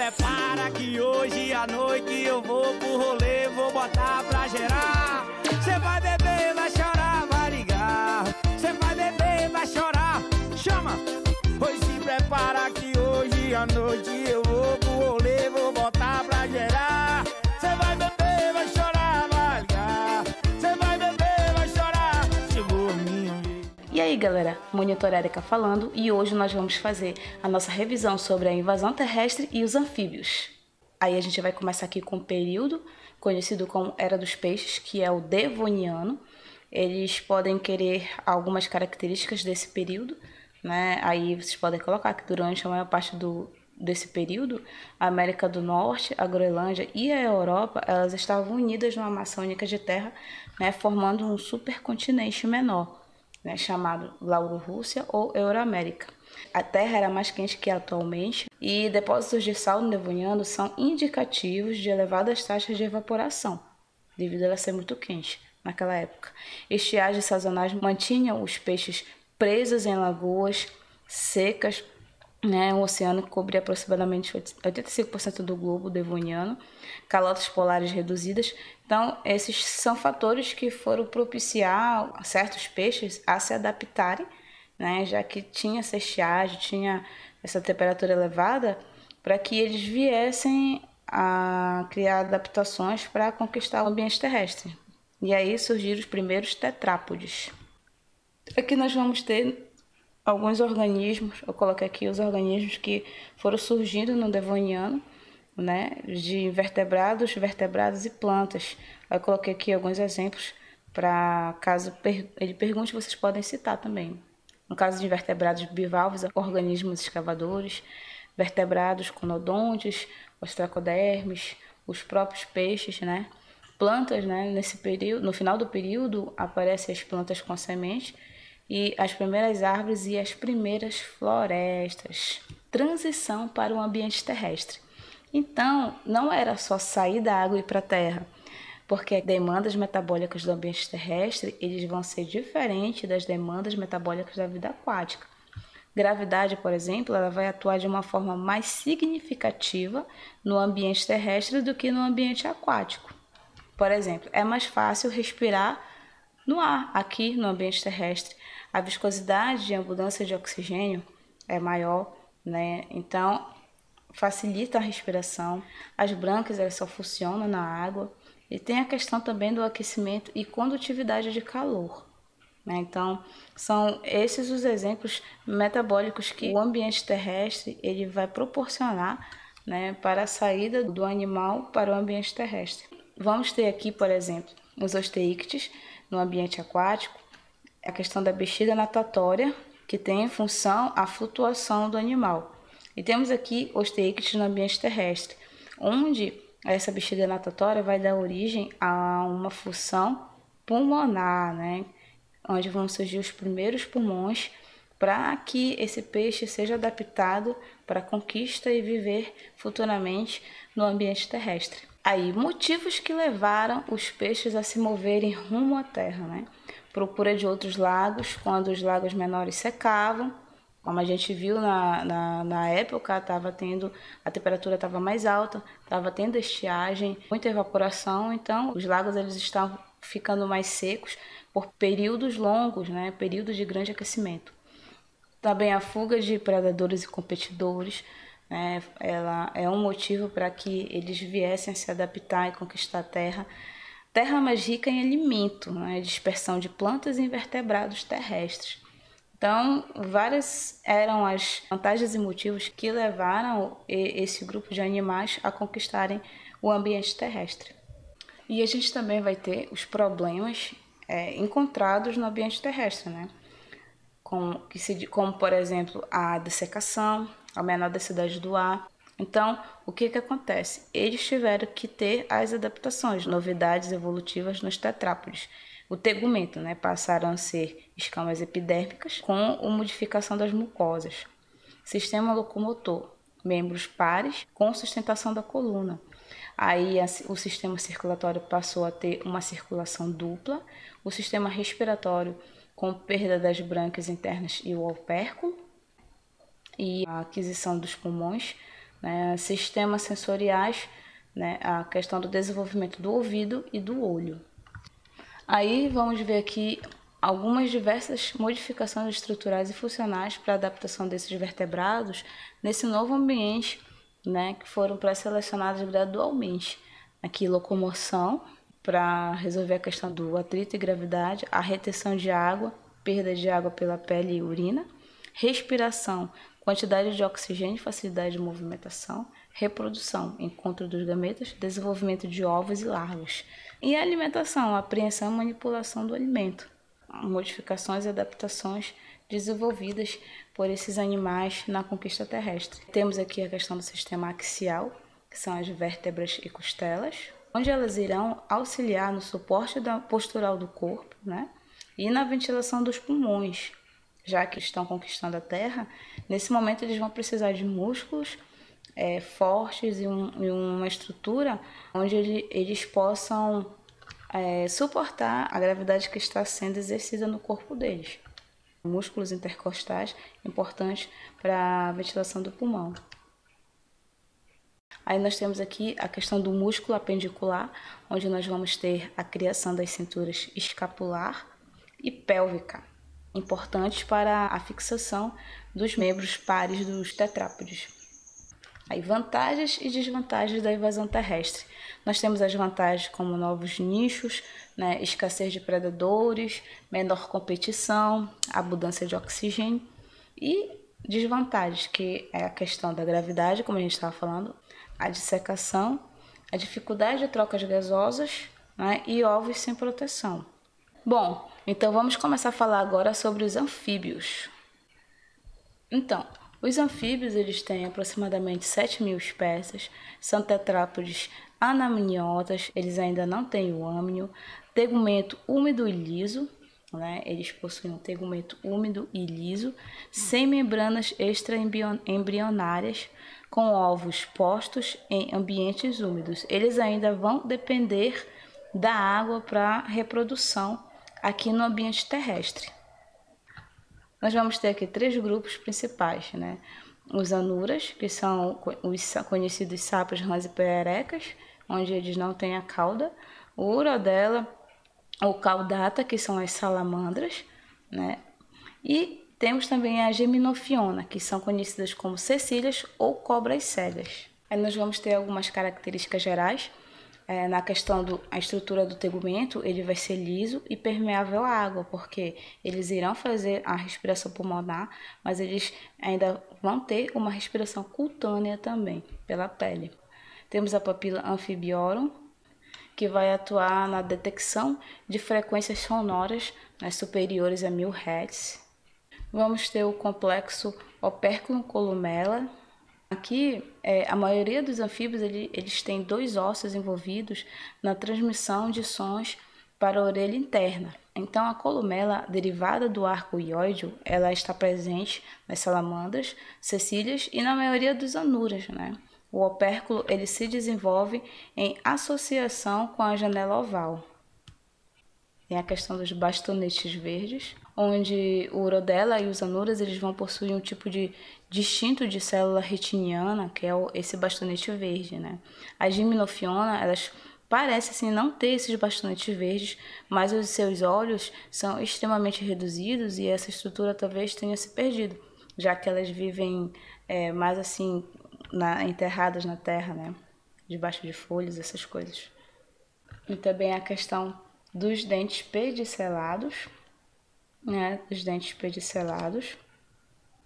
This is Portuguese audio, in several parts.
prepara que hoje à noite eu vou pro rolê, vou botar pra gerar. Cê vai beber, vai chorar, vai ligar. Cê vai beber, vai chorar, chama. Pois se prepara que hoje à noite eu vou pro rolê, vou botar pra gerar. Cê vai beber, vai chorar, vai ligar. Cê vai beber, vai chorar, chegou a minha vez. E aí galera, Monitor Érica falando, e hoje nós vamos fazer a nossa revisão sobre a invasão terrestre e os anfíbios. Aí a gente vai começar aqui com o período conhecido como Era dos Peixes, que é o Devoniano. Eles podem querer algumas características desse período, né? Aí vocês podem colocar que durante a maior parte desse período, a América do Norte, a Groenlândia e a Europa, elas estavam unidas numa massa única de terra, né, formando um supercontinente menor, né, chamado Laurorússia ou Euroamérica. A Terra era mais quente que atualmente e depósitos de sal no Devoniano são indicativos de elevadas taxas de evaporação, devido a ela ser muito quente naquela época. Estiagens sazonais mantinham os peixes presos em lagoas secas, né? O oceano cobria aproximadamente 85% do globo devoniano, calotas polares reduzidas. Então, esses são fatores que foram propiciar certos peixes a se adaptarem, né? Já que tinha essa estiagem, tinha essa temperatura elevada, para que eles viessem a criar adaptações para conquistar o ambiente terrestre. E aí surgiram os primeiros tetrápodes. Aqui nós vamos ter alguns organismos, eu coloquei aqui os organismos que foram surgindo no Devoniano, né, de invertebrados, vertebrados e plantas. Eu coloquei aqui alguns exemplos para caso ele pergunte, vocês podem citar também. No caso de invertebrados bivalves, organismos escavadores, vertebrados conodontes, os tracodermes, os próprios peixes, né? Plantas, né? Nesse período, no final do período, aparecem as plantas com semente e as primeiras árvores e as primeiras florestas. Transição para o ambiente terrestre. Então, não era só sair da água e ir para a terra, porque as demandas metabólicas do ambiente terrestre eles vão ser diferentes das demandas metabólicas da vida aquática. Gravidade, por exemplo, ela vai atuar de uma forma mais significativa no ambiente terrestre do que no ambiente aquático. Por exemplo, é mais fácil respirar no ar aqui no ambiente terrestre. A viscosidade de abundância de oxigênio é maior, né? Então, facilita a respiração. As brânquias elas só funcionam na água. E tem a questão também do aquecimento e condutividade de calor, né? Então, são esses os exemplos metabólicos que o ambiente terrestre ele vai proporcionar, né, para a saída do animal para o ambiente terrestre. Vamos ter aqui, por exemplo, os osteíctes no ambiente aquático, a questão da bexiga natatória, que tem em função a flutuação do animal. E temos aqui osteíctes no ambiente terrestre, onde essa bexiga natatória vai dar origem a uma função pulmonar, né? Onde vão surgir os primeiros pulmões para que esse peixe seja adaptado para a conquista e viver futuramente no ambiente terrestre. Aí, motivos que levaram os peixes a se moverem rumo à terra, né? Procura de outros lagos, quando os lagos menores secavam, como a gente viu na época, a temperatura estava mais alta, estava tendo estiagem, muita evaporação, então os lagos eles estavam ficando mais secos por períodos longos, né? Períodos de grande aquecimento. Também a fuga de predadores e competidores, né? Ela é um motivo para que eles viessem a se adaptar e conquistar a terra. Terra mais rica em alimento, né? Dispersão de plantas e invertebrados terrestres. Então, várias eram as vantagens e motivos que levaram esse grupo de animais a conquistarem o ambiente terrestre. E a gente também vai ter os problemas encontrados no ambiente terrestre, né? Como, por exemplo, a dessecação, a menor densidade do ar. Então, o que acontece? Eles tiveram que ter as adaptações, novidades evolutivas nos tetrápodes. O tegumento, né, passaram a ser escamas epidérmicas com a modificação das mucosas. Sistema locomotor, membros pares com sustentação da coluna. Aí o sistema circulatório passou a ter uma circulação dupla, o sistema respiratório com perda das brânquias internas e o opérculo, e a aquisição dos pulmões, né, sistemas sensoriais, né, a questão do desenvolvimento do ouvido e do olho. Aí vamos ver aqui algumas diversas modificações estruturais e funcionais para a adaptação desses vertebrados nesse novo ambiente, né, que foram pré-selecionados gradualmente. Aqui, locomoção, para resolver a questão do atrito e gravidade, a retenção de água, perda de água pela pele e urina, respiração, quantidade de oxigênio e facilidade de movimentação, reprodução, encontro dos gametas, desenvolvimento de ovos e larvas. E a alimentação, a apreensão e manipulação do alimento, modificações e adaptações desenvolvidas por esses animais na conquista terrestre. Temos aqui a questão do sistema axial, que são as vértebras e costelas, onde elas irão auxiliar no suporte postural do corpo, né? E na ventilação dos pulmões, já que estão conquistando a terra. Nesse momento eles vão precisar de músculos fortes e uma estrutura onde eles possam suportar a gravidade que está sendo exercida no corpo deles. Músculos intercostais importantes para a ventilação do pulmão. Aí nós temos aqui a questão do músculo apendicular, onde nós vamos ter a criação das cinturas escapular e pélvica, importantes para a fixação dos membros pares dos tetrápodes. Aí, vantagens e desvantagens da invasão terrestre. Nós temos as vantagens como novos nichos, né, escassez de predadores, menor competição, abundância de oxigênio, e desvantagens, que é a questão da gravidade, como a gente estava falando, a dissecação, a dificuldade de trocas gasosas, né, e ovos sem proteção. Bom, então vamos começar a falar agora sobre os anfíbios. Então, os anfíbios eles têm aproximadamente 7.000 espécies, são tetrápodes anamniotas, eles ainda não têm o âmnio, tegumento úmido e liso, né? Eles possuem um tegumento úmido e liso, sem membranas extraembrionárias, com ovos postos em ambientes úmidos. Eles ainda vão depender da água para reprodução aqui no ambiente terrestre. Nós vamos ter aqui 3 grupos principais, né? Os anuras, que são os conhecidos sapos, rãs e pererecas, onde eles não têm a cauda. O urodela, ou caudata, que são as salamandras, né? E temos também a geminofiona, que são conhecidas como cecílias ou cobras cegas. Aí nós vamos ter algumas características gerais. Na questão da estrutura do tegumento, ele vai ser liso e permeável à água, porque eles irão fazer a respiração pulmonar, mas eles ainda vão ter uma respiração cutânea também, pela pele. Temos a papila amphibiorum, que vai atuar na detecção de frequências sonoras, né, superiores a 1000 Hz. Vamos ter o complexo operculum-columela. Aqui, a maioria dos anfíbios eles têm 2 ossos envolvidos na transmissão de sons para a orelha interna. Então, a columela, derivada do arco ióideo, ela está presente nas salamandras, cecílias e na maioria dos anuras, né? O opérculo ele se desenvolve em associação com a janela oval. Tem a questão dos bastonetes verdes, onde o urodela e os anuras eles vão possuir um tipo de distinto de célula retiniana, que é esse bastonete verde, né? A gimnofiona, elas parecem assim, não ter esses bastonetes verdes, mas os seus olhos são extremamente reduzidos e essa estrutura talvez tenha se perdido, já que elas vivem mais assim enterradas na terra, né? Debaixo de folhas, essas coisas. E também a questão dos dentes pedicelados, né? Os dentes pedicelados,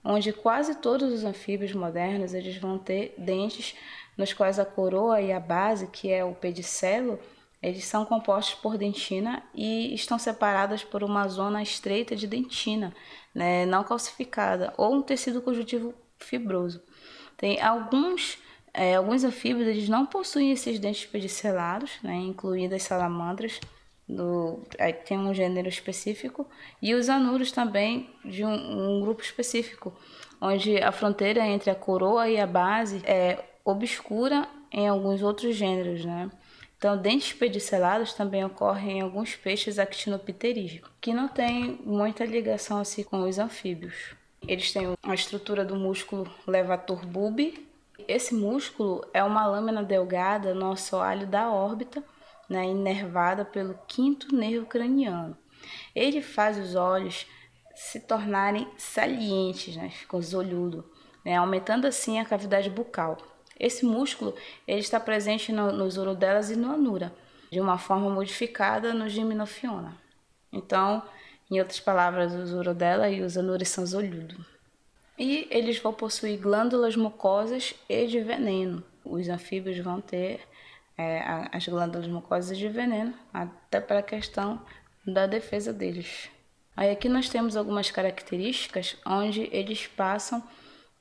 onde quase todos os anfíbios modernos eles vão ter dentes nos quais a coroa e a base, que é o pedicelo, eles são compostos por dentina e estão separadas por uma zona estreita de dentina, né? Não calcificada, ou um tecido conjuntivo fibroso. Tem alguns anfíbios eles não possuem esses dentes pedicelados, né? Incluindo as salamandras. Aí tem um gênero específico, e os anuros também de um grupo específico, onde a fronteira entre a coroa e a base é obscura em alguns outros gêneros, né? Então, dentes pedicelados também ocorrem em alguns peixes actinopterídeos, que não tem muita ligação assim com os anfíbios. Eles têm a estrutura do músculo levator bulbi, Esse músculo é uma lâmina delgada no assoalho da órbita, né, inervada pelo quinto nervo craniano. Ele faz os olhos se tornarem salientes, né, ficam olhudo, né, aumentando assim a cavidade bucal. Esse músculo ele está presente nos urodelas e no anura, de uma forma modificada no gimnophiona. Então, em outras palavras, os urodela e os anuras são olhudos. E eles vão possuir glândulas mucosas e de veneno. Os anfíbios vão ter as glândulas mucosas de veneno, até para a questão da defesa deles. Aí aqui nós temos algumas características onde eles passam,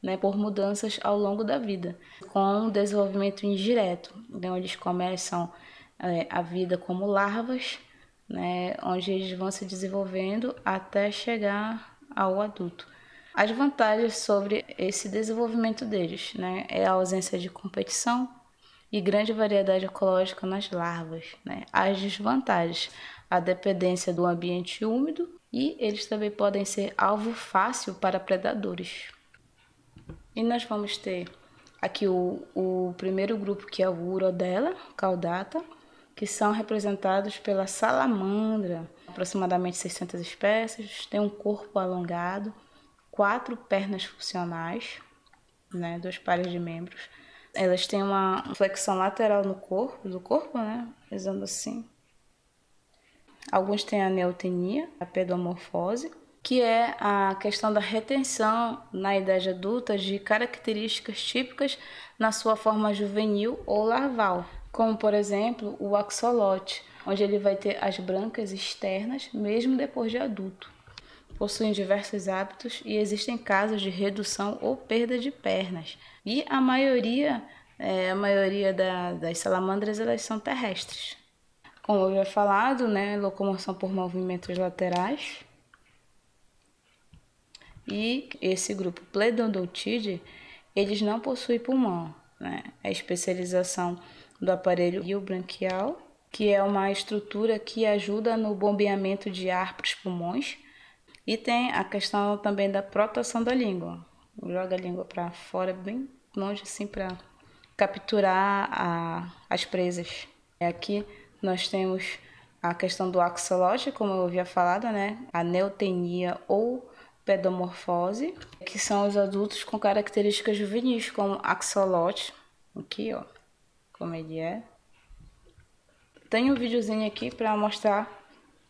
né, por mudanças ao longo da vida, com um desenvolvimento indireto. Então eles começam a vida como larvas, né, onde eles vão se desenvolvendo até chegar ao adulto. As vantagens sobre esse desenvolvimento deles, né, é a ausência de competição e grande variedade ecológica nas larvas, né. As desvantagens, a dependência do ambiente úmido e eles também podem ser alvo fácil para predadores. E nós vamos ter aqui o primeiro grupo, que é o Urodela caudata, que são representados pela salamandra, aproximadamente 600 espécies, tem um corpo alongado, 4 pernas funcionais, né, 2 pares de membros. Elas têm uma flexão lateral do corpo, né, fazendo assim. Alguns têm a neotenia, a pedomorfose, que é a questão da retenção na idade adulta de características típicas na sua forma juvenil ou larval, como por exemplo o axolote, onde ele vai ter as brancas externas mesmo depois de adulto. Possuem diversos hábitos e existem casos de redução ou perda de pernas. E a maioria das salamandras elas são terrestres. Como eu já falado, né, locomoção por movimentos laterais. E esse grupo Pledodontide, eles não possuem pulmão, né? A especialização do aparelho iobranquial, que é uma estrutura que ajuda no bombeamento de ar para os pulmões. E tem a questão também da proteção da língua. Joga a língua para fora, bem longe, assim, para capturar as presas. Aqui nós temos a questão do axolote, como eu havia falado, né? A neotenia ou pedomorfose, que são os adultos com características juvenis, como axolote. Aqui, ó, como ele é. Tem um videozinho aqui para mostrar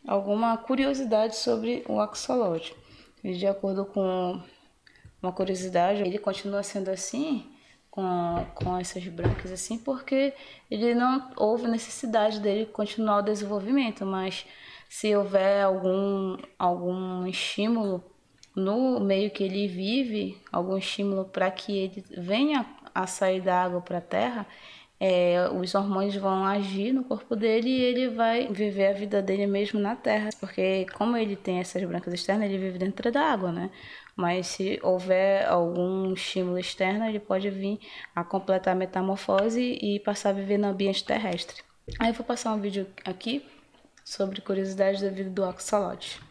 alguma curiosidade sobre o axolote. E de acordo com uma curiosidade, ele continua sendo assim, com essas brancas assim, porque ele não houve necessidade dele continuar o desenvolvimento, mas se houver algum estímulo no meio que ele vive, algum estímulo para que ele venha a sair da água para a terra, os hormônios vão agir no corpo dele e ele vai viver a vida dele mesmo na terra, porque como ele tem essas brancas externas, ele vive dentro da água, né? Mas se houver algum estímulo externo, ele pode vir a completar a metamorfose e passar a viver no ambiente terrestre. Aí eu vou passar um vídeo aqui sobre curiosidades da vida do axolote.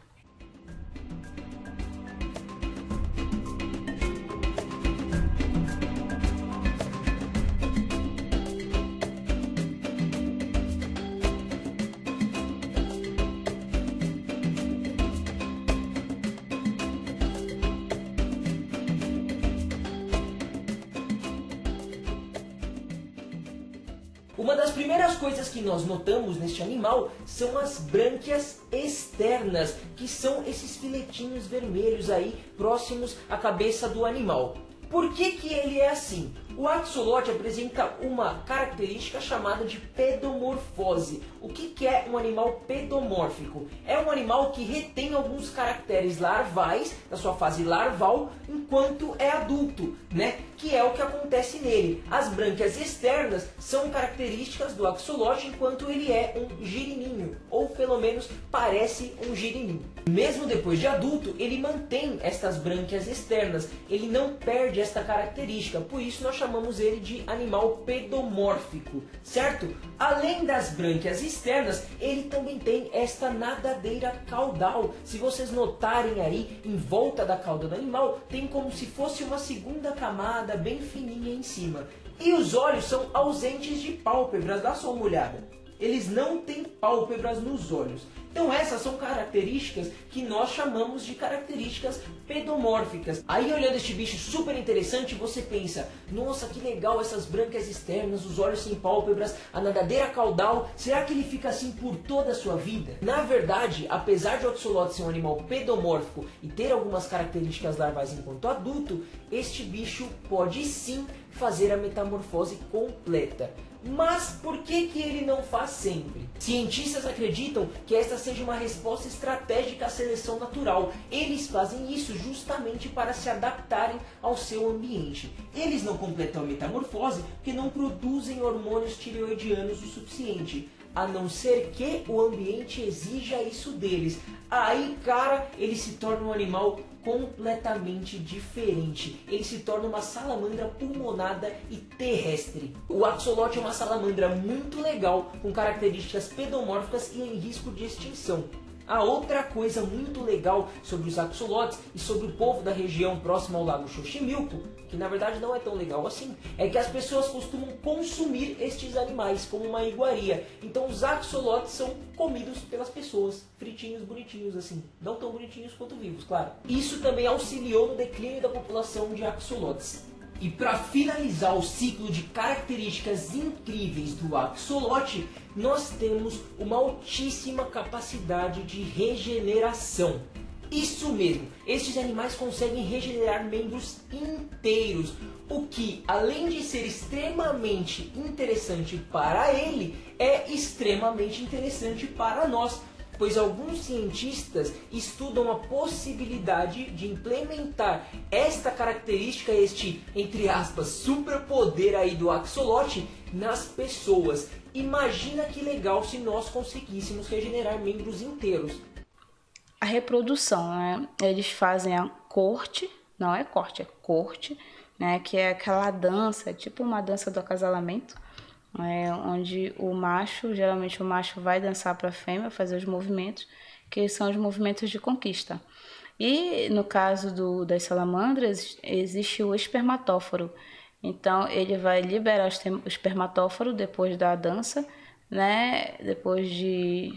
Uma das primeiras coisas que nós notamos neste animal são as brânquias externas, que são esses filetinhos vermelhos aí próximos à cabeça do animal. Por que ele é assim? O axolote apresenta uma característica chamada de pedomorfose. O que é um animal pedomórfico? É um animal que retém alguns caracteres larvais, da sua fase larval, enquanto é adulto, né? Que é o que acontece nele. As brânquias externas são características do axolote, enquanto ele é um girininho, ou pelo menos parece um girininho. Mesmo depois de adulto, ele mantém estas brânquias externas, ele não perde esta característica, por isso nós chamamos ele de animal pedomórfico, certo? Além das brânquias externas, ele também tem esta nadadeira caudal. Se vocês notarem aí, em volta da cauda do animal, tem como se fosse uma segunda camada bem fininha em cima. E os olhos são ausentes de pálpebras, dá só uma olhada. Eles não têm pálpebras nos olhos. Então essas são características que nós chamamos de características pedomórficas. Aí olhando este bicho super interessante, você pensa, nossa, que legal essas brânquias externas, os olhos sem pálpebras, a nadadeira caudal, será que ele fica assim por toda a sua vida? Na verdade, apesar de o axolote ser um animal pedomórfico e ter algumas características larvais enquanto adulto, este bicho pode sim fazer a metamorfose completa. Mas por que ele não faz sempre? Cientistas acreditam que esta seja uma resposta estratégica à seleção natural. Eles fazem isso justamente para se adaptarem ao seu ambiente. Eles não completam a metamorfose porque não produzem hormônios tireoidianos o suficiente. A não ser que o ambiente exija isso deles. Aí, cara, ele se torna um animal completamente diferente. Ele se torna uma salamandra pulmonada e terrestre. O axolote é uma salamandra muito legal, com características pedomórficas e em risco de extinção. A outra coisa muito legal sobre os axolotes e sobre o povo da região próxima ao lago Xochimilco, que na verdade não é tão legal assim, é que as pessoas costumam consumir estes animais como uma iguaria. Então os axolotes são comidos pelas pessoas, fritinhos, bonitinhos assim, não tão bonitinhos quanto vivos, claro. Isso também auxiliou no declínio da população de axolotes. E para finalizar o ciclo de características incríveis do axolote, nós temos uma altíssima capacidade de regeneração. Isso mesmo, estes animais conseguem regenerar membros inteiros, o que, além de ser extremamente interessante para ele, é extremamente interessante para nós. Pois alguns cientistas estudam a possibilidade de implementar esta característica, este, entre aspas, superpoder aí do axolote nas pessoas. Imagina que legal se nós conseguíssemos regenerar membros inteiros. A reprodução, né? Eles fazem a corte, não é corte, é corte, né? Que é aquela dança, tipo uma dança do acasalamento. Onde o macho, geralmente o macho vai dançar para a fêmea, fazer os movimentos, que são os movimentos de conquista. E no caso das salamandras, existe o espermatóforo. Então ele vai liberar o espermatóforo depois da dança, né? Depois de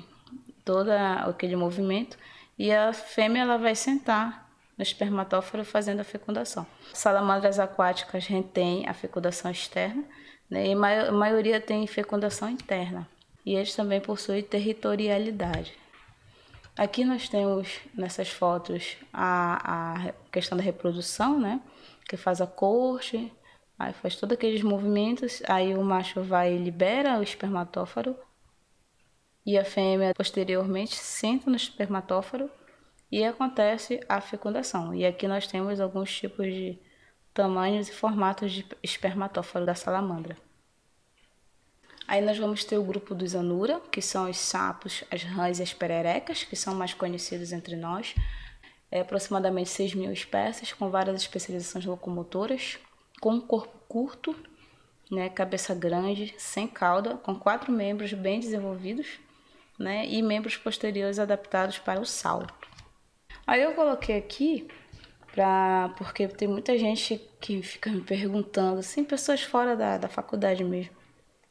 todo aquele movimento, e a fêmea ela vai sentar no espermatóforo fazendo a fecundação. Salamandras aquáticas retêm a fecundação externa, né? E a maioria tem fecundação interna. E eles também possuem territorialidade. Aqui nós temos nessas fotos a questão da reprodução, né? Que faz a corte, aí faz todos aqueles movimentos, aí o macho vai e libera o espermatóforo e a fêmea posteriormente senta no espermatóforo e acontece a fecundação. E aqui nós temos alguns tipos de tamanhos e formatos de espermatóforo da salamandra. Aí nós vamos ter o grupo dos anura, que são os sapos, as rãs e as pererecas, que são mais conhecidos entre nós. Aproximadamente 6.000 espécies, com várias especializações locomotoras, com um corpo curto, né, cabeça grande, sem cauda, com 4 membros bem desenvolvidos, né, e membros posteriores adaptados para o salto. Aí eu coloquei aqui porque tem muita gente que fica me perguntando, assim, pessoas fora da faculdade mesmo,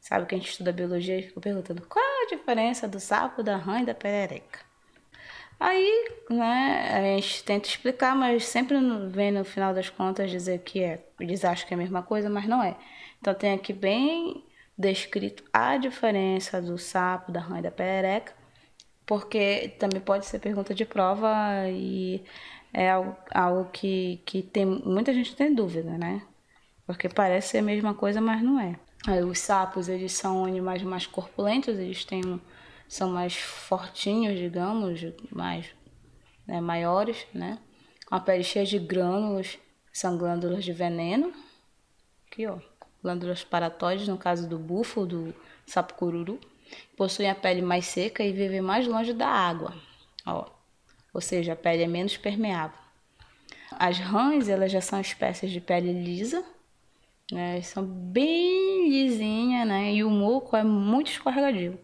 sabe, que a gente estuda biologia e fica perguntando qual é a diferença do sapo, da rã e da perereca. Aí, né, a gente tenta explicar, mas sempre vem no final das contas dizer que eles acham que é a mesma coisa, mas não é. Então tem aqui bem descrito a diferença do sapo, da rã e da perereca, porque também pode ser pergunta de prova e é algo que muita gente tem dúvida, né? Porque parece ser a mesma coisa, mas não é. Aí, os sapos, eles são animais mais corpulentos, eles são mais fortinhos, digamos, mais, né, maiores, né? Com a pele cheia de grânulos, são glândulas de veneno. Aqui, ó, glândulas paratóides, no caso do búfalo, do sapo cururu. Possuem a pele mais seca e vivem mais longe da água, ó. Ou seja, a pele é menos permeável. As rãs, elas já são espécies de pele lisa, né? Eles são bem lisinhas, né? E o muco é muito escorregadio.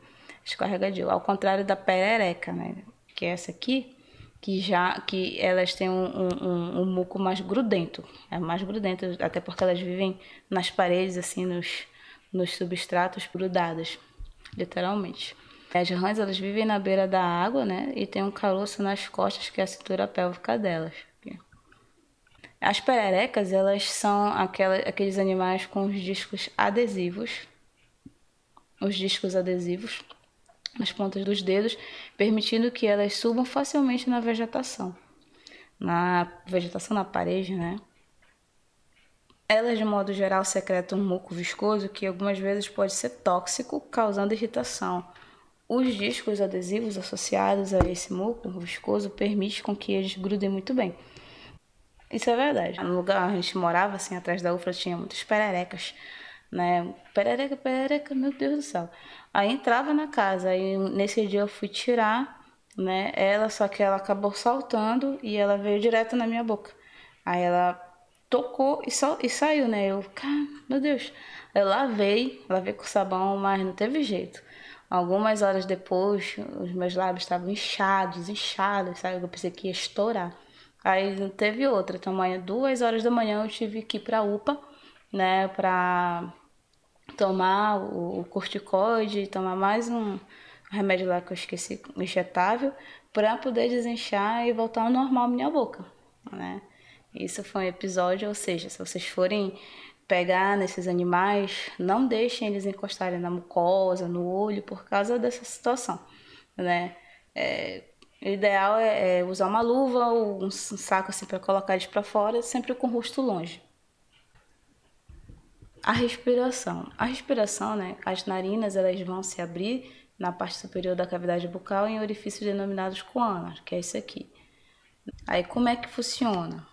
Ao contrário da perereca, né? Que é essa aqui, que elas têm um muco mais grudento. É mais grudento, até porque elas vivem nas paredes, assim, nos substratos grudadas, literalmente. As rãs, elas vivem na beira da água, né? E tem um caroço nas costas, que é a cintura pélvica delas. As pererecas, elas são aqueles animais com os discos adesivos nas pontas dos dedos, permitindo que elas subam facilmente na vegetação na parede, né? Elas, de modo geral, secretam um muco viscoso que algumas vezes pode ser tóxico, causando irritação. Os discos adesivos associados a esse muco viscoso permitem com que eles grudem muito bem. Isso é verdade. No lugar onde a gente morava, assim, atrás da UFRA, tinha muitas pererecas, né? Perereca, meu Deus do céu. Aí entrava na casa, aí nesse dia eu fui tirar, né, ela, só que ela acabou saltando e ela veio direto na minha boca. Aí ela tocou e saiu, né? Eu, meu Deus. Eu lavei com sabão, mas não teve jeito. Algumas horas depois, os meus lábios estavam inchados, sabe? Eu pensei que ia estourar. Aí não teve outra. Então, 2 horas da manhã eu tive que ir pra UPA, né, pra tomar o corticoide, tomar mais um remédio lá que eu esqueci, injetável, pra poder desinchar e voltar ao normal minha boca, né? Isso foi um episódio, ou seja, se vocês forem pegar nesses animais, não deixem eles encostarem na mucosa, no olho, por causa dessa situação, né? O ideal é usar uma luva ou um saco assim para colocar eles para fora, sempre com o rosto longe. A respiração, né? As narinas, elas vão se abrir na parte superior da cavidade bucal em orifícios denominados coanas, que é esse aqui. Aí como é que funciona?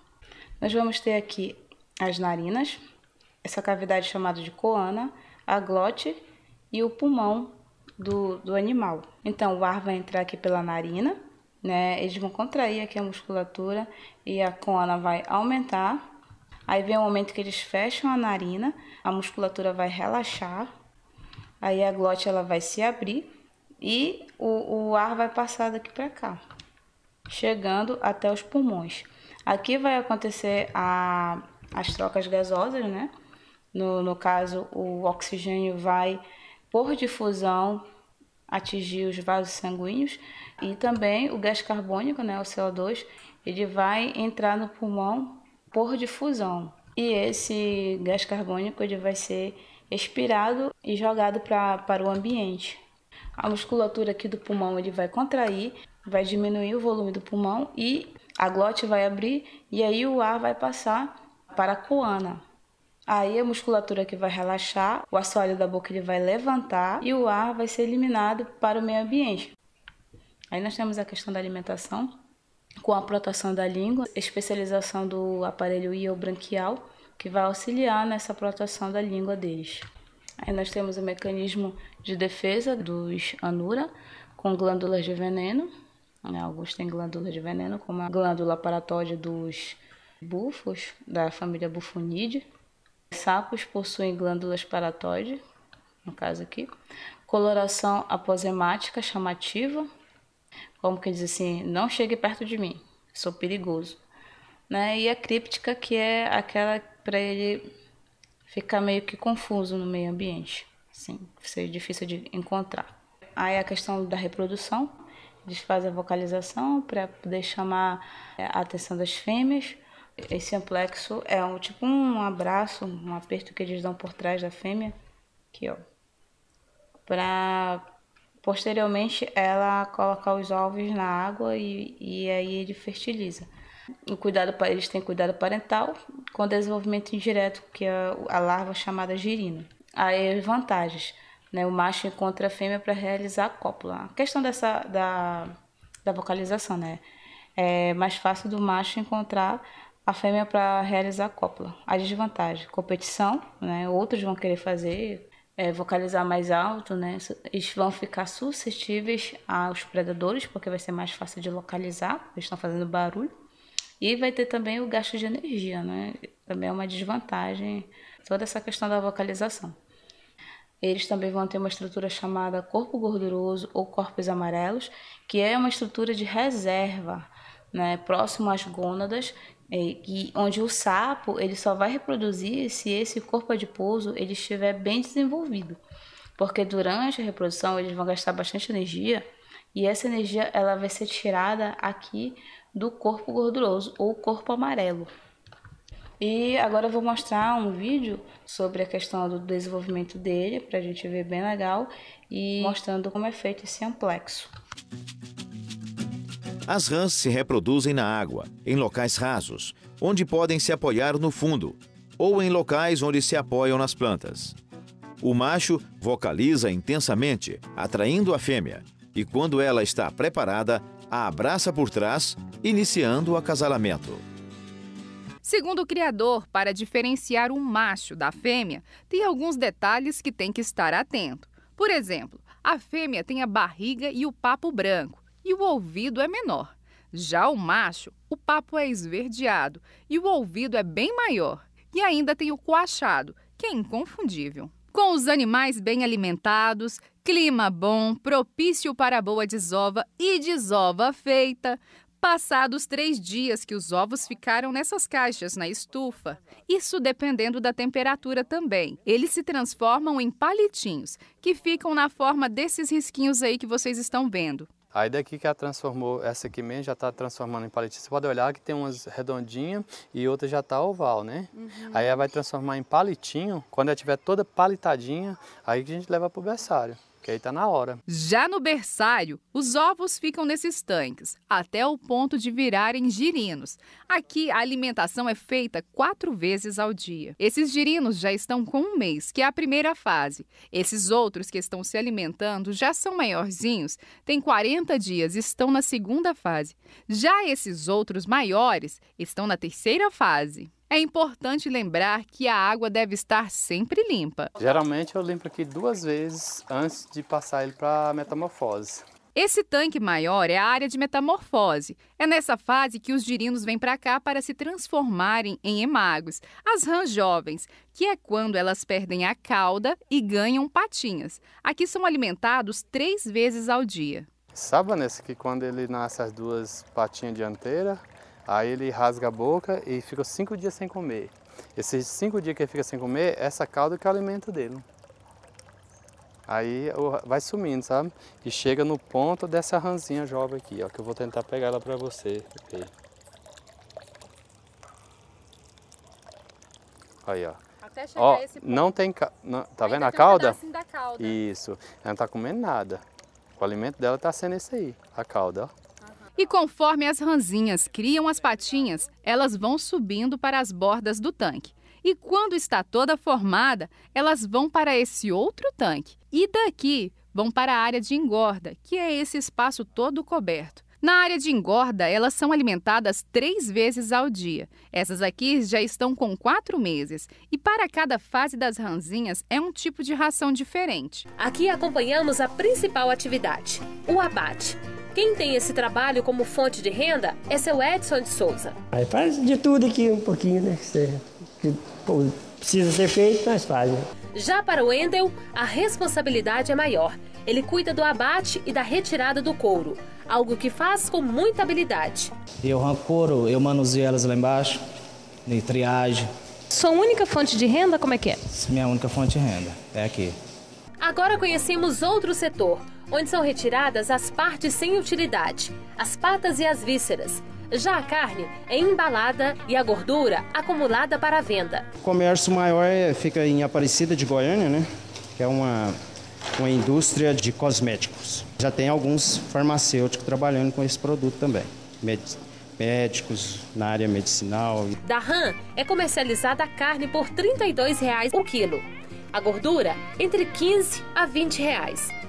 Nós vamos ter aqui as narinas, essa cavidade chamada de coana, a glote e o pulmão do animal. Então o ar vai entrar aqui pela narina, né? Eles vão contrair aqui a musculatura e a coana vai aumentar. Aí vem o momento que eles fecham a narina, a musculatura vai relaxar, aí a glote ela vai se abrir e o ar vai passar daqui para cá, chegando até os pulmões. Aqui vai acontecer as trocas gasosas, né? No caso, o oxigênio vai, por difusão, atingir os vasos sanguíneos e também o gás carbônico, né? O CO2, ele vai entrar no pulmão por difusão. E esse gás carbônico ele vai ser expirado e jogado para o ambiente. A musculatura aqui do pulmão ele vai contrair, vai diminuir o volume do pulmão e a glote vai abrir e aí o ar vai passar para a coana. Aí a musculatura aqui vai relaxar, o assoalho da boca ele vai levantar e o ar vai ser eliminado para o meio ambiente. Aí nós temos a questão da alimentação, com a proteção da língua, especialização do aparelho iliobranquial, que vai auxiliar nessa proteção da língua deles. Aí nós temos o mecanismo de defesa dos anura, com glândulas de veneno, né? Alguns têm glândulas de veneno, como a glândula paratóide dos búfalos, da família Bufonidae. Sapos possuem glândulas paratóide, no caso aqui. Coloração aposemática chamativa, como que diz assim, não chegue perto de mim, sou perigoso, né? E a críptica, que é aquela para ele ficar meio que confuso no meio ambiente, assim, ser difícil de encontrar. Aí a questão da reprodução, eles fazem a vocalização para poder chamar a atenção das fêmeas. Esse amplexo é tipo um abraço, um aperto que eles dão por trás da fêmea, aqui ó, para posteriormente ela colocar os ovos na água e aí ele fertiliza. Eles têm cuidado parental com desenvolvimento indireto, que é a larva chamada girino. Aí as vantagens, né? O macho encontra a fêmea para realizar a cópula. A questão da vocalização, né? É mais fácil do macho encontrar a fêmea para realizar a cópula. A desvantagem, competição, né? Outros vão querer fazer, vocalizar mais alto, né? Eles vão ficar suscetíveis aos predadores, porque vai ser mais fácil de localizar, eles estão fazendo barulho. E vai ter também o gasto de energia, né? Também é uma desvantagem. toda essa questão da vocalização. Eles também vão ter uma estrutura chamada corpo gorduroso ou corpos amarelos, que é uma estrutura de reserva, né, próximo às gônadas, onde o sapo ele só vai reproduzir se esse corpo adiposo ele estiver bem desenvolvido, porque durante a reprodução eles vão gastar bastante energia e essa energia ela vai ser tirada aqui do corpo gorduroso ou corpo amarelo. E agora eu vou mostrar um vídeo sobre a questão do desenvolvimento dele, para a gente ver bem legal e mostrando como é feito esse amplexo. As rãs se reproduzem na água, em locais rasos, onde podem se apoiar no fundo, ou em locais onde se apoiam nas plantas. O macho vocaliza intensamente, atraindo a fêmea, e quando ela está preparada, a abraça por trás, iniciando o acasalamento. Segundo o criador, para diferenciar um macho da fêmea, tem alguns detalhes que tem que estar atento. Por exemplo, a fêmea tem a barriga e o papo branco, e o ouvido é menor. Já o macho, o papo é esverdeado e o ouvido é bem maior. E ainda tem o coachado, que é inconfundível. Com os animais bem alimentados, clima bom, propício para a boa desova e desova feita, passados 3 dias que os ovos ficaram nessas caixas na estufa, isso dependendo da temperatura também, eles se transformam em palitinhos, que ficam na forma desses risquinhos aí que vocês estão vendo. Aí daqui que ela transformou, essa aqui mesmo já está transformando em palitinho. Você pode olhar que tem umas redondinhas e outra já está oval, né? Aí ela vai transformar em palitinho, quando ela estiver toda palitadinha, aí que a gente leva para o berçário. Que aí está na hora. Já no berçário, os ovos ficam nesses tanques, até o ponto de virarem girinos. Aqui, a alimentação é feita 4 vezes ao dia. Esses girinos já estão com 1 mês, que é a primeira fase. Esses outros que estão se alimentando já são maiorzinhos, têm 40 dias e estão na 2ª fase. Já esses outros maiores estão na 3ª fase. É importante lembrar que a água deve estar sempre limpa. Geralmente eu limpo aqui 2 vezes antes de passar ele para a metamorfose. Esse tanque maior é a área de metamorfose. É nessa fase que os girinos vêm para cá para se transformarem em emagos, as rãs jovens, que é quando elas perdem a cauda e ganham patinhas. Aqui são alimentados 3 vezes ao dia. Sabe, Vanessa, que quando ele nasce as 2 patinhas dianteiras, aí ele rasga a boca e fica 5 dias sem comer. Esses 5 dias que ele fica sem comer, essa cauda que é o alimento dele. Aí vai sumindo, sabe? E chega no ponto dessa rãzinha jovem aqui, ó, que eu vou tentar pegar ela para você ver. Aí, ó. Até chegar ó, esse ponto. Não tem... tá vendo a cauda? Da cauda? Isso. Ela não tá comendo nada. O alimento dela tá sendo esse aí, a cauda, ó. E conforme as rãzinhas criam as patinhas, elas vão subindo para as bordas do tanque. E quando está toda formada, elas vão para esse outro tanque. E daqui vão para a área de engorda, que é esse espaço todo coberto. Na área de engorda, elas são alimentadas 3 vezes ao dia. Essas aqui já estão com 4 meses. E para cada fase das rãzinhas é um tipo de ração diferente. Aqui acompanhamos a principal atividade, o abate. Quem tem esse trabalho como fonte de renda é seu Edson de Souza. Aí faz de tudo aqui um pouquinho, né? Que precisa ser feito, nós fazemos. Já para o Wendel, a responsabilidade é maior. Ele cuida do abate e da retirada do couro, algo que faz com muita habilidade. Eu arranco couro, eu manuseio elas lá embaixo, de triagem. Sua única fonte de renda, como é que é? Minha única fonte de renda, é aqui. Agora conhecemos outro setor, onde são retiradas as partes sem utilidade, as patas e as vísceras. Já a carne é embalada e a gordura acumulada para a venda. O comércio maior fica em Aparecida de Goiânia, né? Que é uma indústria de cosméticos. Já tem alguns farmacêuticos trabalhando com esse produto também. Médicos na área medicinal. Da rã é comercializada a carne por R$ 32,00 o quilo. A gordura entre R$ 15 a R$ 20.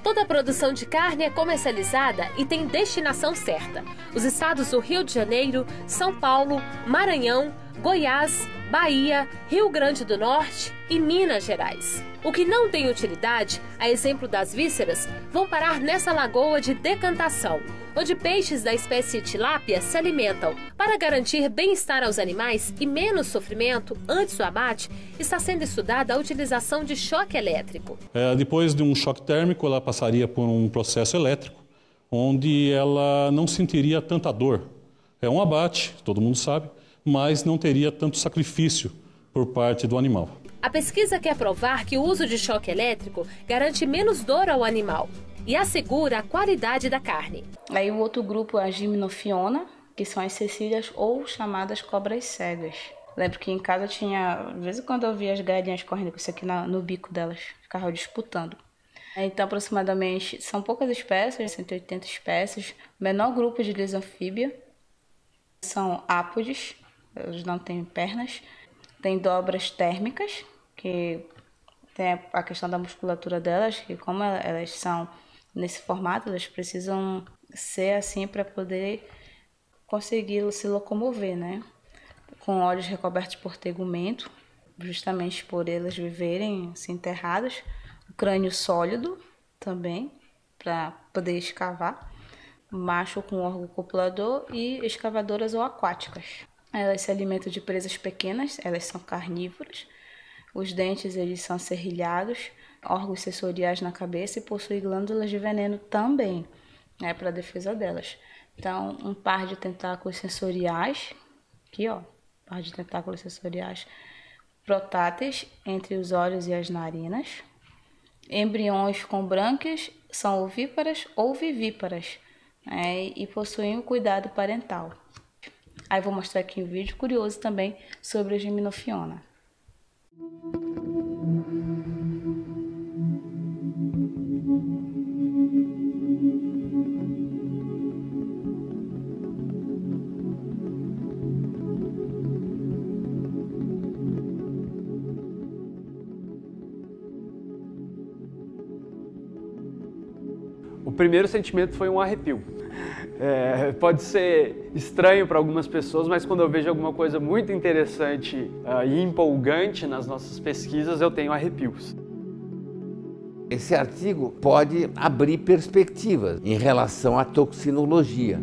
Toda a produção de carne é comercializada e tem destinação certa. Os estados do Rio de Janeiro, São Paulo, Maranhão, Goiás, Bahia, Rio Grande do Norte e Minas Gerais. O que não tem utilidade, a exemplo das vísceras, vão parar nessa lagoa de decantação, onde peixes da espécie tilápia se alimentam. Para garantir bem-estar aos animais e menos sofrimento antes do abate, está sendo estudada a utilização de choque elétrico. Depois de um choque térmico, ela passaria por um processo elétrico, onde ela não sentiria tanta dor. É um abate, todo mundo sabe, mas não teria tanto sacrifício por parte do animal. A pesquisa quer provar que o uso de choque elétrico garante menos dor ao animal e assegura a qualidade da carne. Aí o outro grupo é a Gimnophiona, que são as cecílias ou chamadas cobras cegas. Lembro que em casa tinha, de vez em quando eu via as galinhas correndo com isso aqui no bico delas, ficavam disputando. Então, aproximadamente, são poucas espécies, 180 espécies. O menor grupo de lisanfíbia são ápodes, eles não têm pernas. Tem dobras térmicas, que tem a questão da musculatura delas, que como elas são nesse formato, elas precisam ser assim para poder conseguir se locomover, né? Com olhos recobertos por tegumento, justamente por elas viverem assim, enterradas. O crânio sólido também, para poder escavar. Macho com órgão copulador e escavadoras ou aquáticas. Elas se alimentam de presas pequenas, elas são carnívoras. Os dentes eles são serrilhados, órgãos sensoriais na cabeça e possuem glândulas de veneno também, né, para a defesa delas. Então, um par de tentáculos sensoriais, aqui ó, par de tentáculos sensoriais protáteis entre os olhos e as narinas. Embriões com brânquias são ovíparas ou vivíparas, né, e possuem o cuidado parental. Aí vou mostrar aqui um vídeo curioso também sobre a Gimnophiona. O primeiro sentimento foi um arrepio. Pode ser estranho para algumas pessoas, mas quando eu vejo alguma coisa muito interessante e empolgante nas nossas pesquisas, eu tenho arrepios. Esse artigo pode abrir perspectivas em relação à toxinologia.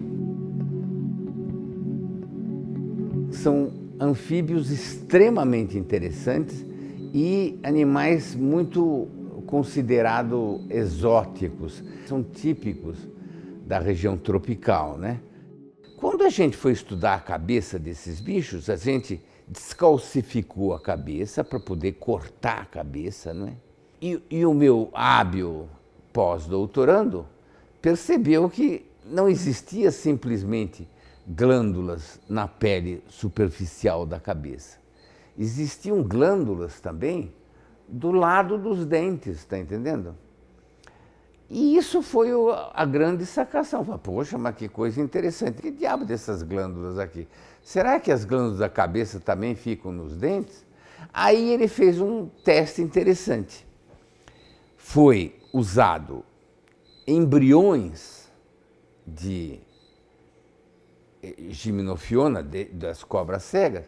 São anfíbios extremamente interessantes e animais muito considerados exóticos. São típicos da região tropical, né? Quando a gente foi estudar a cabeça desses bichos, a gente descalcificou a cabeça para poder cortar a cabeça, não é? E o meu hábil pós-doutorando percebeu que não existia simplesmente glândulas na pele superficial da cabeça. Existiam glândulas também do lado dos dentes, tá entendendo? E isso foi a grande sacação. Poxa, mas que coisa interessante. Que diabo dessas glândulas aqui? Será que as glândulas da cabeça também ficam nos dentes? Aí ele fez um teste interessante. Foi usado embriões de Gimnophiona, das cobras cegas,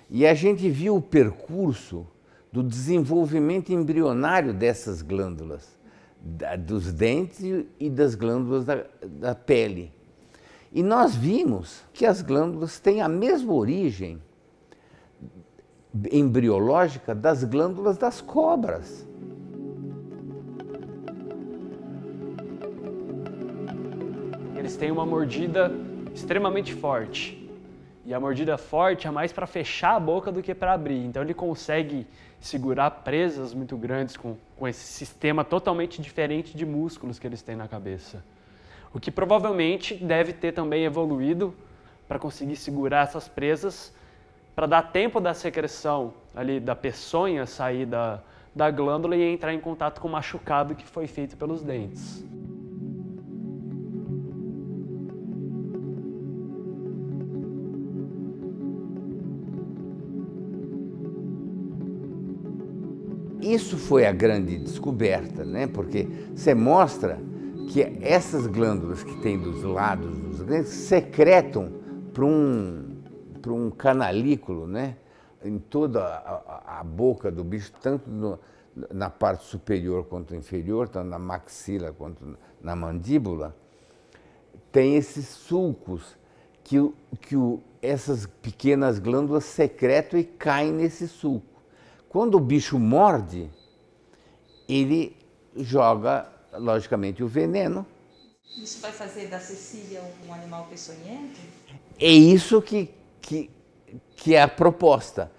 e a gente viu o percurso do desenvolvimento embrionário dessas glândulas, dos dentes e das glândulas da pele. E nós vimos que as glândulas têm a mesma origem embriológica das glândulas das cobras. Eles têm uma mordida extremamente forte. E a mordida forte é mais para fechar a boca do que para abrir. Então ele consegue segurar presas muito grandes com esse sistema totalmente diferente de músculos que eles têm na cabeça. O que provavelmente deve ter também evoluído para conseguir segurar essas presas, para dar tempo da secreção ali da peçonha sair da glândula e entrar em contato com o machucado que foi feito pelos dentes. Isso foi a grande descoberta, né? Porque você mostra que essas glândulas que tem dos lados dos dentes secretam para um canalículo, né? em toda a boca do bicho, tanto na parte superior quanto inferior, tanto na maxila quanto na mandíbula, tem esses sulcos que essas pequenas glândulas secretam e caem nesse sulco. Quando o bicho morde, ele joga, logicamente, o veneno. Isso vai fazer da Cecília um animal peçonhento? É isso que é a proposta.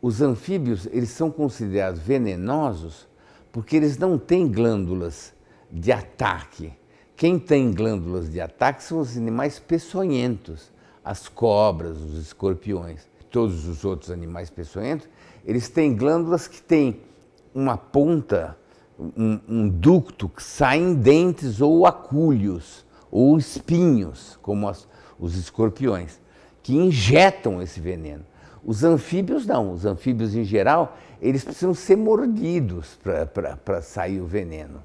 Os anfíbios, eles são considerados venenosos porque eles não têm glândulas de ataque. Quem tem glândulas de ataque são os animais peçonhentos, as cobras, os escorpiões. Todos os outros animais peçonhentos, eles têm glândulas que têm uma ponta, um ducto que saem dentes ou acúlios, ou espinhos, como os escorpiões, que injetam esse veneno. Os anfíbios não, os anfíbios em geral, eles precisam ser mordidos para sair o veneno.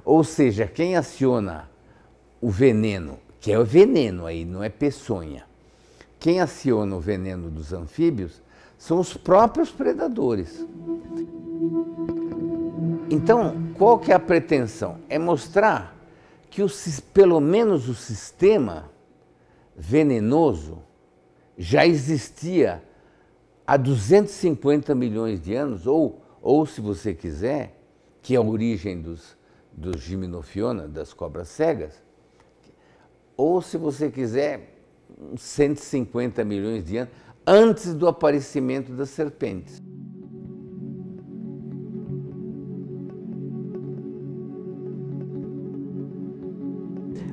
Ou seja, quem aciona o veneno, que é o veneno aí, não é peçonha, quem aciona o veneno dos anfíbios são os próprios predadores. Então, qual que é a pretensão? É mostrar que pelo menos o sistema venenoso já existia há 250 milhões de anos, ou se você quiser, que é a origem dos Gymnophiona, das cobras cegas, ou se você quiser, 150 milhões de anos, antes do aparecimento das serpentes.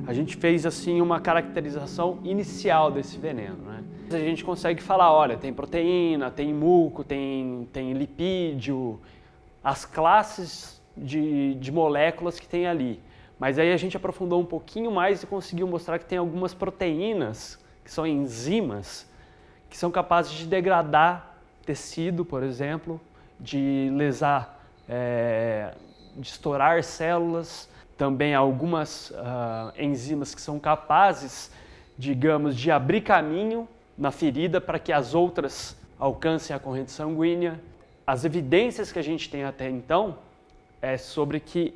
A gente fez assim uma caracterização inicial desse veneno, né? A gente consegue falar, olha, tem proteína, tem muco, tem lipídio, as classes de moléculas que tem ali. Mas aí a gente aprofundou um pouquinho mais e conseguiu mostrar que tem algumas proteínas, que são enzimas, que são capazes de degradar tecido, por exemplo, de lesar, de estourar células. Também algumas enzimas que são capazes, digamos, de abrir caminho na ferida para que as outras alcancem a corrente sanguínea. As evidências que a gente tem até então é sobre que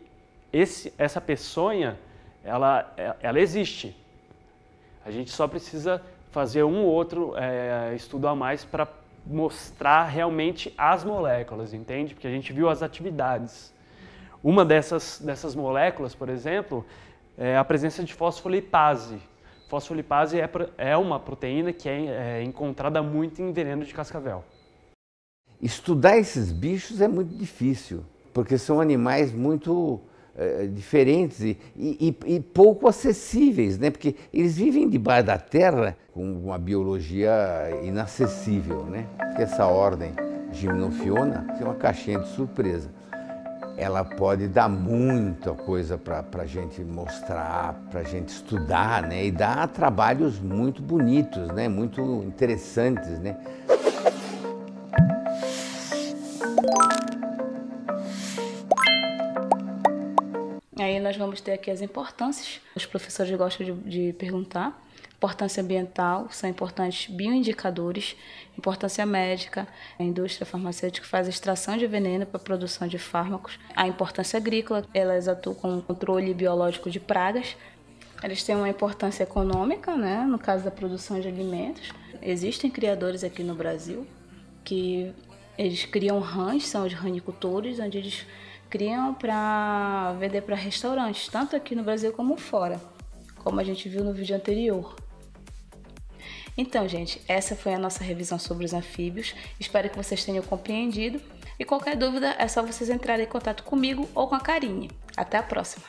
essa peçonha, ela existe. A gente só precisa fazer um ou outro estudo a mais para mostrar realmente as moléculas, entende? Porque a gente viu as atividades. Uma dessas moléculas, por exemplo, é a presença de fosfolipase. Fosfolipase é uma proteína que é encontrada muito em veneno de cascavel. Estudar esses bichos é muito difícil, porque são animais muito diferentes e pouco acessíveis, né? Porque eles vivem debaixo da terra com uma biologia inacessível, né? Porque essa ordem Gymnophiona tem uma caixinha de surpresa. Ela pode dar muita coisa para a gente mostrar, para a gente estudar, né? E dá trabalhos muito bonitos, né? Muito interessantes, né? Aí nós vamos ter aqui as importâncias. Os professores gostam de perguntar. Importância ambiental, são importantes bioindicadores, importância médica, a indústria farmacêutica faz a extração de veneno para a produção de fármacos. A importância agrícola, elas atuam com controle biológico de pragas. Eles têm uma importância econômica, né, no caso da produção de alimentos. Existem criadores aqui no Brasil que eles criam rãs, são os ranicultores, onde eles criam para vender para restaurantes, tanto aqui no Brasil como fora, como a gente viu no vídeo anterior. Então, gente, essa foi a nossa revisão sobre os anfíbios. Espero que vocês tenham compreendido. E qualquer dúvida é só vocês entrarem em contato comigo ou com a Karine. Até a próxima!